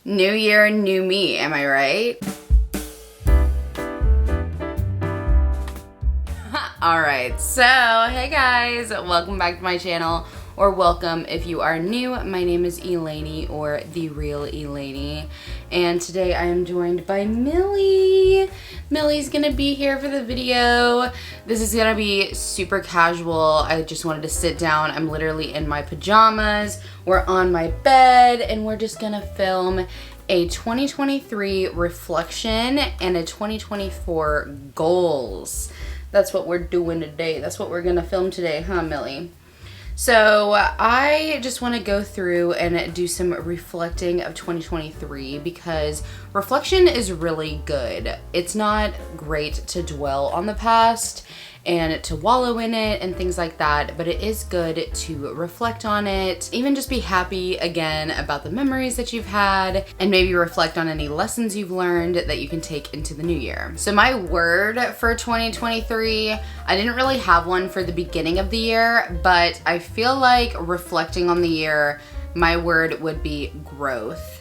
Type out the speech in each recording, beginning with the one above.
New year, new me, am I right? Alright, so hey guys, welcome back to my channel, or welcome if you are new. My name is Elaini, or the Real Elaini, and today I am joined by Millie. Millie's gonna be here for the video. This is gonna be super casual. I just wanted to sit down. I'm literally in my pajamas. We're on my bed, and we're just gonna film a 2023 reflection and a 2024 goals. That's what we're doing today. That's what we're gonna film today, huh, Millie? So I just want to go through and do some reflecting of 2023 because reflection is really good. It's not great to dwell on the past and to wallow in it and things like that, but it is good to reflect on it, even just be happy again about the memories that you've had, and maybe reflect on any lessons you've learned that you can take into the new year. So my word for 2023, I didn't really have one for the beginning of the year, but I feel like reflecting on the year, my word would be growth.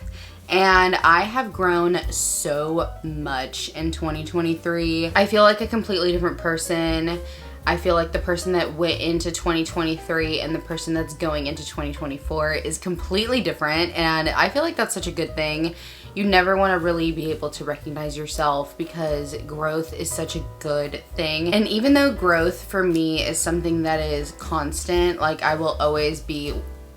And I have grown so much in 2023. I feel like a completely different person. I feel like the person that went into 2023 and the person that's going into 2024 is completely different. And I feel like that's such a good thing. You never want to really be able to recognize yourself because growth is such a good thing. And even though growth for me is something that is constant, like I will always be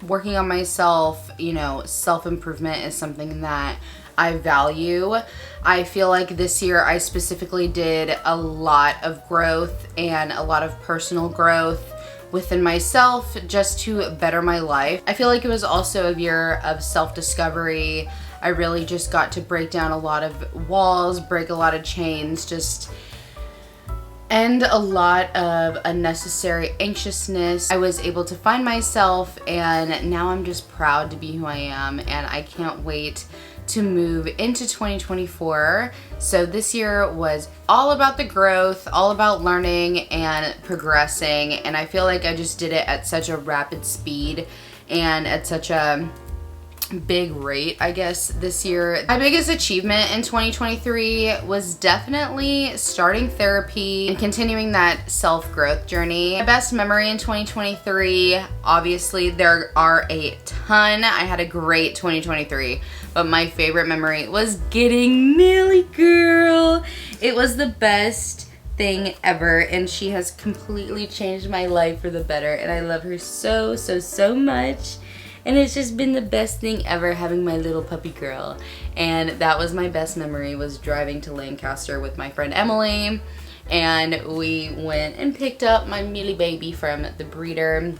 working on myself, you know, self-improvement is something that I value. I feel like this year I specifically did a lot of growth and a lot of personal growth within myself just to better my life. I feel like it was also a year of self-discovery. I really just got to break down a lot of walls, break a lot of chains, just end a lot of unnecessary anxiousness. I was able to find myself, and now I'm just proud to be who I am, and I can't wait to move into 2024. So this year was all about the growth, all about learning and progressing, and I feel like I just did it at such a rapid speed and at such a big rate, I guess, this year. My biggest achievement in 2023 was definitely starting therapy and continuing that self-growth journey. My best memory in 2023, obviously there are a ton. I had a great 2023, but my favorite memory was getting Millie, girl. It was the best thing ever, and she has completely changed my life for the better, and I love her so much. And it's just been the best thing ever having my little puppy girl. And that was my best memory, was driving to Lancaster with my friend Emily. And we went and picked up my Millie baby from the breeder.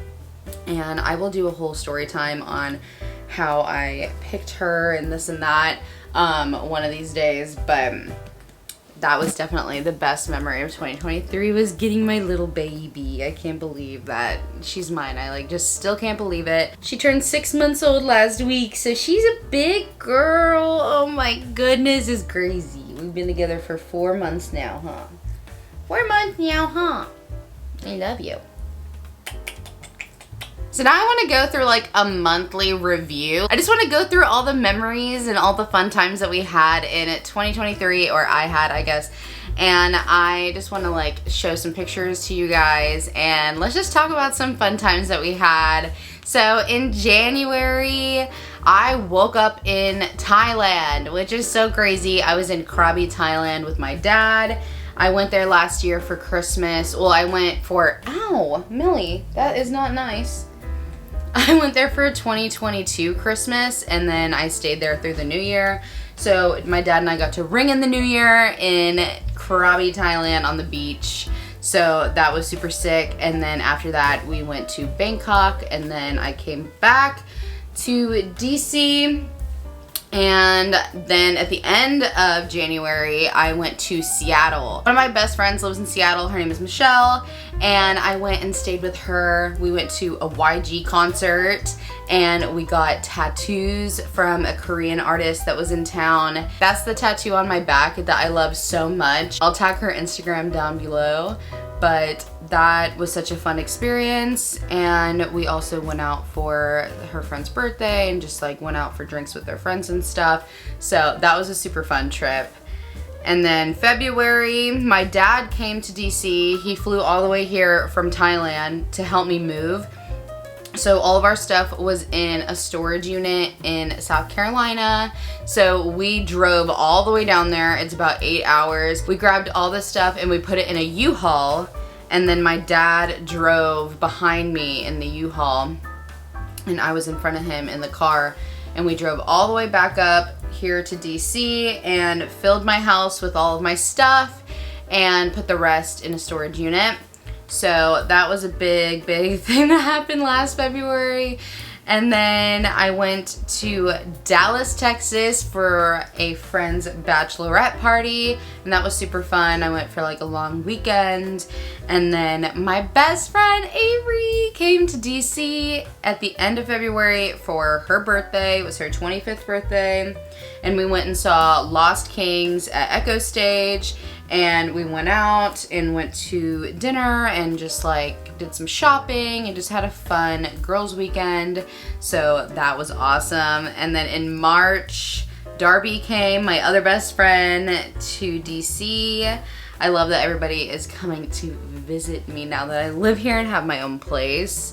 And I will do a whole story time on how I picked her and this and that one of these days. But that was definitely the best memory of 2023, was getting my little baby. I can't believe that she's mine. I just still can't believe it. She turned 6 months old last week, so she's a big girl. Oh my goodness, it's crazy. We've been together for 4 months now, huh? 4 months now, huh? I love you. So now I want to go through like a monthly review. I just want to go through all the memories and all the fun times that we had in 2023, or I had, I guess. And I just want to like show some pictures to you guys, and let's just talk about some fun times that we had. So in January, I woke up in Thailand, which is so crazy. I was in Krabi, Thailand with my dad. I went there last year for Christmas. Well, I went for, ow, Millie, that is not nice. I went there for 2022 Christmas, and then I stayed there through the new year. So my dad and I got to ring in the new year in Krabi, Thailand on the beach. So that was super sick. And then after that, we went to Bangkok, and then I came back to DC. And then at the end of January, I went to Seattle. One of my best friends lives in Seattle. Her name is Michelle. And I went and stayed with her. We went to a YG concert, and we got tattoos from a Korean artist that was in town. That's the tattoo on my back that I love so much. I'll tag her Instagram down below. But that was such a fun experience, and we also went out for her friend's birthday and just like went out for drinks with their friends and stuff. So that was a super fun trip. And then February, my dad came to DC. He flew all the way here from Thailand to help me move. So all of our stuff was in a storage unit in South Carolina. So we drove all the way down there. It's about 8 hours. We grabbed all this stuff and we put it in a U-Haul. And then my dad drove behind me in the U-Haul. And I was in front of him in the car. And we drove all the way back up here to DC and filled my house with all of my stuff and put the rest in a storage unit. So that was a big thing that happened last February. And then I went to Dallas, Texas for a friend's bachelorette party, and that was super fun. I went for like a long weekend. And then my best friend Avery came to DC at the end of February for her birthday. It was her 25th birthday. And we went and saw Lost Kings at Echo Stage. And we went out and went to dinner and just like did some shopping and just had a fun girls' weekend. So that was awesome. And then in March, Darby came, my other best friend, to DC. I love that everybody is coming to visit me now that I live here and have my own place.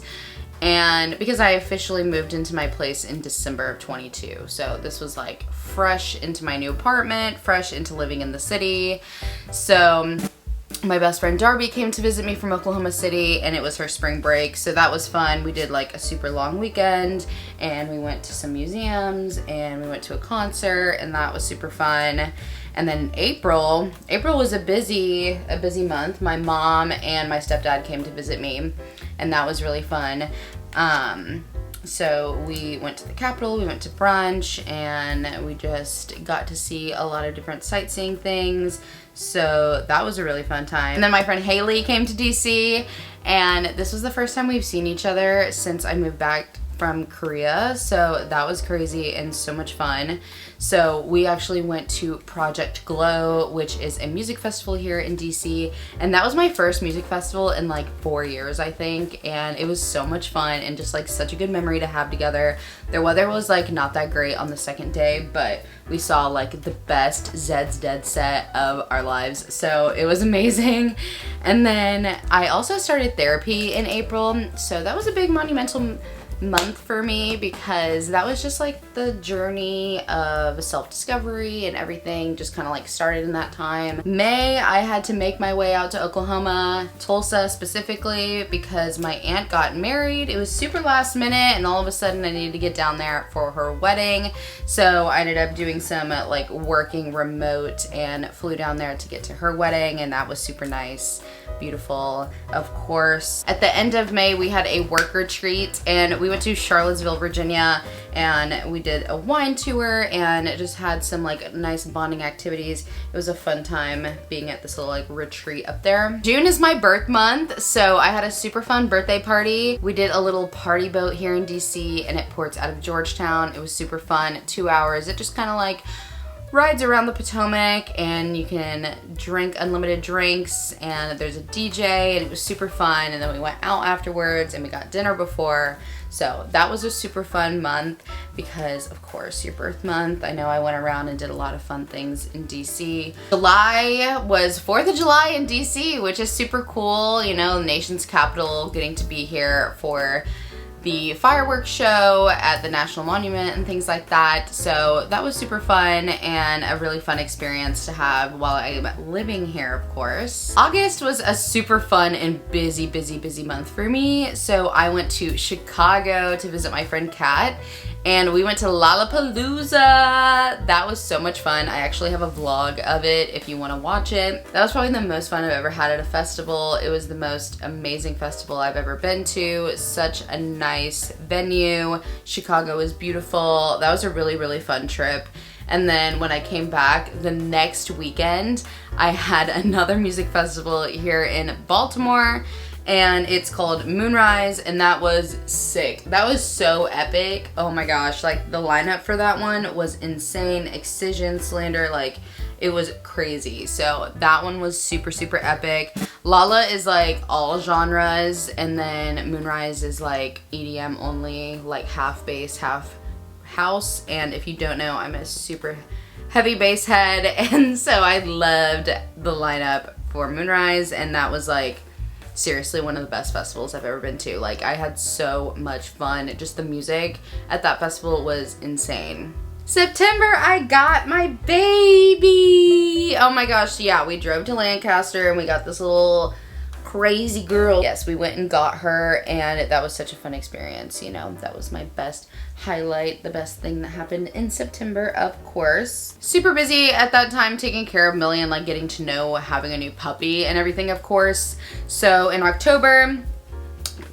And because I officially moved into my place in December of 22. So this was like fresh into my new apartment, fresh into living in the city. So my best friend Darby came to visit me from Oklahoma City, and it was her spring break. So that was fun. We did like a super long weekend, and we went to some museums and we went to a concert, and that was super fun. And then April was a busy month. My mom and my stepdad came to visit me, and that was really fun. So we went to the Capitol, we went to brunch, and we just got to see a lot of different sightseeing things. So that was a really fun time. And then my friend Haley came to DC, and this was the first time we've seen each other since I moved back from Korea. So that was crazy and so much fun. So we actually went to Project Glow, which is a music festival here in DC, and that was my first music festival in like 4 years, I think, and it was so much fun and just like such a good memory to have together. The weather was like not that great on the second day, but we saw like the best Zed's Dead set of our lives, so it was amazing. And then I also started therapy in April, so that was a big monumental month for me because that was just like the journey of self-discovery, and everything just kind of like started in that time. May, I had to make my way out to Oklahoma, Tulsa specifically, because my aunt got married. It was super last minute, and all of a sudden I needed to get down there for her wedding. So I ended up doing some like working remote and flew down there to get to her wedding, and that was super nice. Beautiful, of course. At the end of May, we had a work retreat, and we went to Charlottesville, Virginia, and we did a wine tour and just had some like nice bonding activities. It was a fun time being at this little like retreat up there. June is my birth month, so I had a super fun birthday party. We did a little party boat here in DC, and it ports out of Georgetown. It was super fun, 2 hours. It just kind of like rides around the Potomac, and you can drink unlimited drinks, and there's a DJ, and it was super fun. And then we went out afterwards and we got dinner before. So that was a super fun month because, of course, your birth month. I know I went around and did a lot of fun things in DC. July was 4th of July in DC, which is super cool. You know, the nation's capital, getting to be here for the fireworks show at the National Monument and things like that. So that was super fun and a really fun experience to have while I'm living here, of course. August was a super fun and busy month for me. So I went to Chicago to visit my friend Kat, and we went to Lollapalooza. That was so much fun. I actually have a vlog of it if you want to watch it. That was probably the most fun I've ever had at a festival. It was the most amazing festival I've ever been to. Such a nice venue. Chicago was beautiful. That was a really fun trip. And then when I came back the next weekend, I had another music festival here in Baltimore. and it's called Moonrise, and that was sick. That was so epic. Oh my gosh, like the lineup for that one was insane. Excision, Slander, like it was crazy. So that one was super, super epic. Lala is like all genres, and then Moonrise is like EDM only, like half bass, half house. And if you don't know, I'm a super heavy bass head, and so I loved the lineup for Moonrise, and that was like seriously one of the best festivals I've ever been to. Like I had so much fun. Just the music at that festival was insane. September, I got my baby. Oh my gosh, yeah, we drove to Lancaster and we got this little crazy girl. Yes, we went and got her, and that was such a fun experience. You know, that was my best highlight, the best thing that happened in September, of course. Super busy at that time taking care of Millie and like getting to know having a new puppy and everything, of course. So in October,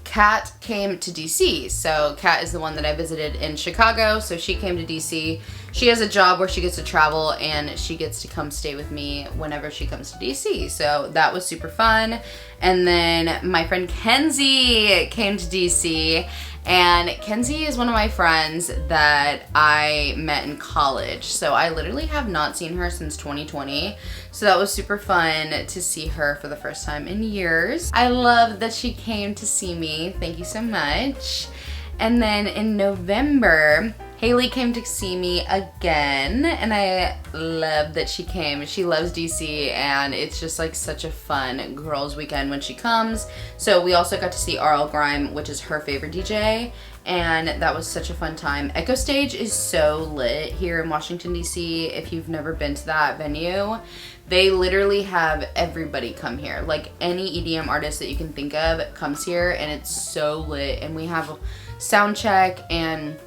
Kat came to DC. So Kat is the one that I visited in Chicago. So she came to DC. She has a job where she gets to travel, and she gets to come stay with me whenever she comes to DC. So that was super fun. And then my friend Kenzie came to DC, and Kenzie is one of my friends that I met in college. So I literally have not seen her since 2020. So that was super fun to see her for the first time in years. I love that she came to see me. Thank you so much. And then in November, Haley came to see me again, and I love that she came. She loves DC, and it's just like such a fun girls weekend when she comes. So we also got to see R.L. Grime, which is her favorite DJ, and that was such a fun time. Echo Stage is so lit here in Washington, DC. If you've never been to that venue, they literally have everybody come here. Like any EDM artist that you can think of comes here, and it's so lit. And we have sound check and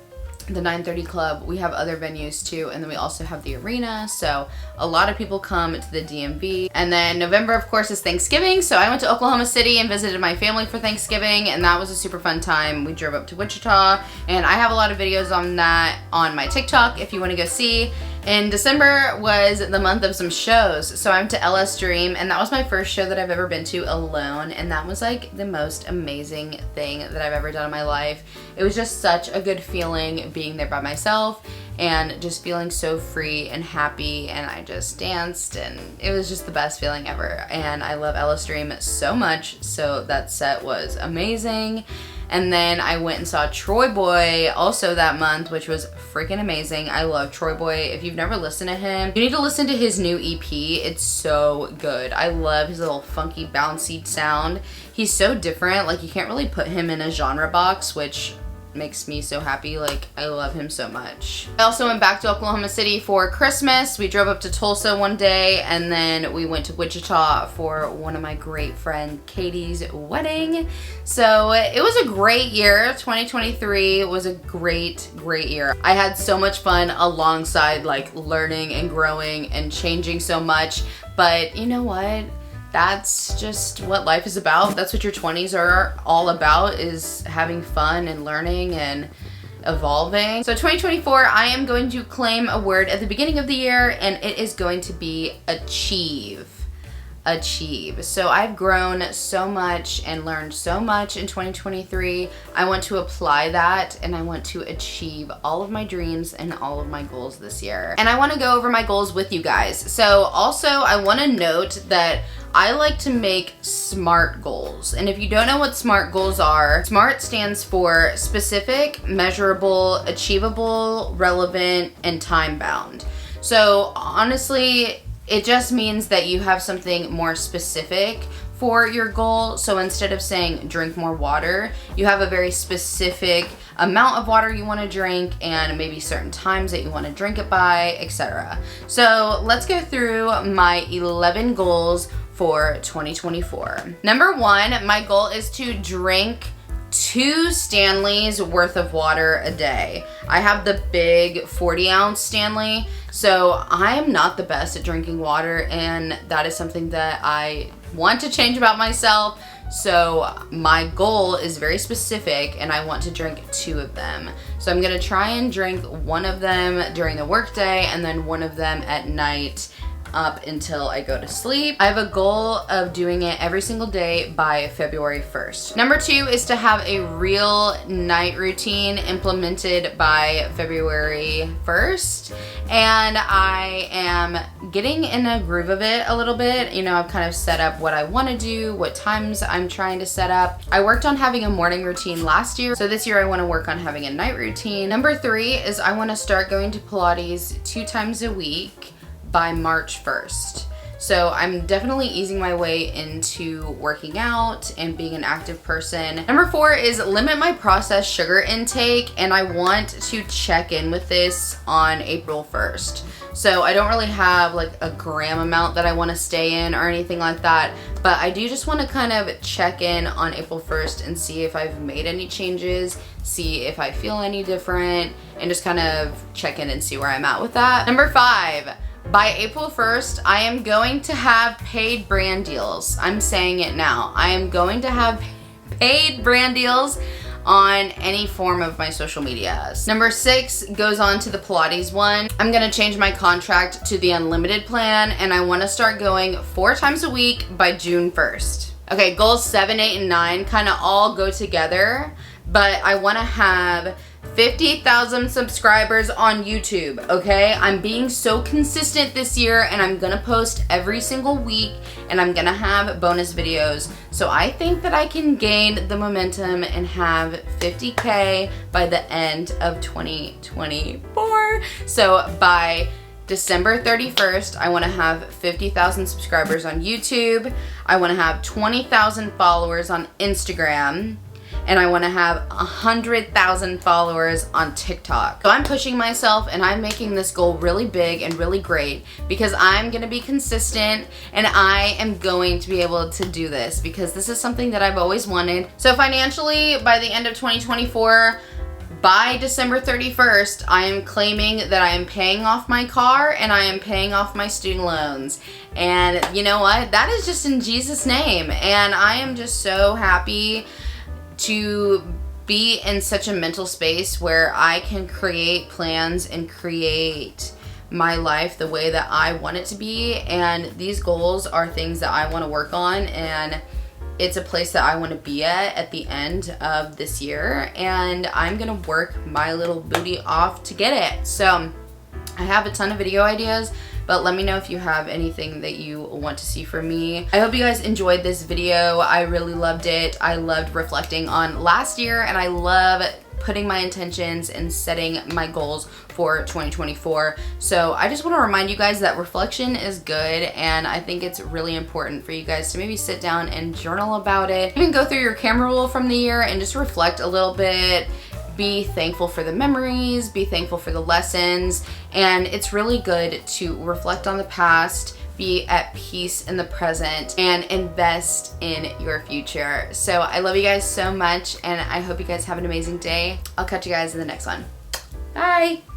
the 930 Club. We have other venues too, and then we also have the arena. So a lot of people come to the DMV. And then November, of course, is Thanksgiving. So I went to Oklahoma City and visited my family for Thanksgiving, and that was a super fun time. We drove up to Wichita, and I have a lot of videos on that on my TikTok if you want to go see. And December was the month of some shows. So I went to LS Dream, and that was my first show that I've ever been to alone, and that was like the most amazing thing that I've ever done in my life. It was just such a good feeling being there by myself and just feeling so free and happy, and I just danced, and it was just the best feeling ever. And I love LS Dream so much, so that set was amazing. And then I went and saw Troy Boy also that month, which was freaking amazing. I love Troy Boy. If you've never listened to him, you need to listen to his new EP. It's so good. I love his little funky bouncy sound. He's so different. Like you can't really put him in a genre box, which makes me so happy. Like I love him so much. I also went back to Oklahoma City for Christmas. We drove up to Tulsa one day, and then we went to Wichita for one of my great friend Katie's wedding. So it was a great year. 2023 was a great year. I had so much fun alongside like learning and growing and changing so much. But you know what? That's just what life is about. That's what your 20s are all about, is having fun and learning and evolving. So 2024, I am going to claim a word at the beginning of the year, and it is going to be achieve. Achieve. So I've grown so much and learned so much in 2023. I want to apply that, and I want to achieve all of my dreams and all of my goals this year. And I want to go over my goals with you guys. So also I want to note that I like to make SMART goals. And if you don't know what SMART goals are, SMART stands for specific, measurable, achievable, relevant, and time-bound. So honestly, it just means that you have something more specific for your goal. So instead of saying drink more water, you have a very specific amount of water you want to drink and maybe certain times that you want to drink it by, etc. So let's go through my 11 goals for 2024. Number 1, my goal is to drink 2 Stanleys worth of water a day. I have the big 40-ounce Stanley, so I am not the best at drinking water, and that is something that I want to change about myself. So my goal is very specific, and I want to drink 2 of them. So I'm gonna try and drink 1 of them during the workday and then 1 of them at night up until I go to sleep. I have a goal of doing it every single day by February 1st. Number 2 is to have a real night routine implemented by February 1st. And I am getting in a groove of it a little bit. You know, I've kind of set up what I want to do, what times I'm trying to set up. I worked on having a morning routine last year, so this year I want to work on having a night routine. Number 3 is I want to start going to Pilates 2 times a week by March 1st. So I'm definitely easing my way into working out and being an active person. Number 4 is limit my processed sugar intake, and I want to check in with this on April 1st. So I don't really have like a gram amount that I want to stay in or anything like that, but I do just want to kind of check in on April 1st and see if I've made any changes, see if I feel any different, and just kind of check in and see where I'm at with that. Number 5. By April 1st, I am going to have paid brand deals. I'm saying it now. I am going to have paid brand deals on any form of my social media. Number 6 goes on to the Pilates one. I'm gonna change my contract to the unlimited plan, and I wanna start going 4 times a week by June 1st. Okay, goals 7, 8, and 9 kind of all go together, but I wanna have 50,000 subscribers on YouTube, okay? I'm being so consistent this year, and I'm gonna post every single week, and I'm gonna have bonus videos. So I think that I can gain the momentum and have 50K by the end of 2024. So by December 31st, I wanna have 50,000 subscribers on YouTube. I wanna have 20,000 followers on Instagram. And I want to have 100,000 followers on TikTok. So I'm pushing myself, and I'm making this goal really big and really great because I'm going to be consistent, and I am going to be able to do this because this is something that I've always wanted. So financially, by the end of 2024, by December 31st, I am claiming that I am paying off my car and I am paying off my student loans. And you know what? That is just in Jesus' name. And I am just so happy to be in such a mental space where I can create plans and create my life the way that I want it to be. And these goals are things that I want to work on, and it's a place that I want to be at the end of this year, and I'm gonna work my little booty off to get it. So I have a ton of video ideas, but let me know if you have anything that you want to see from me. I hope you guys enjoyed this video. I really loved it. I loved reflecting on last year, and I love putting my intentions and setting my goals for 2024. So I just want to remind you guys that reflection is good, and I think it's really important for you guys to maybe sit down and journal about it. Even go through your camera roll from the year and just reflect a little bit. Be thankful for the memories, be thankful for the lessons, and it's really good to reflect on the past, be at peace in the present, and invest in your future. So I love you guys so much, and I hope you guys have an amazing day. I'll catch you guys in the next one. Bye!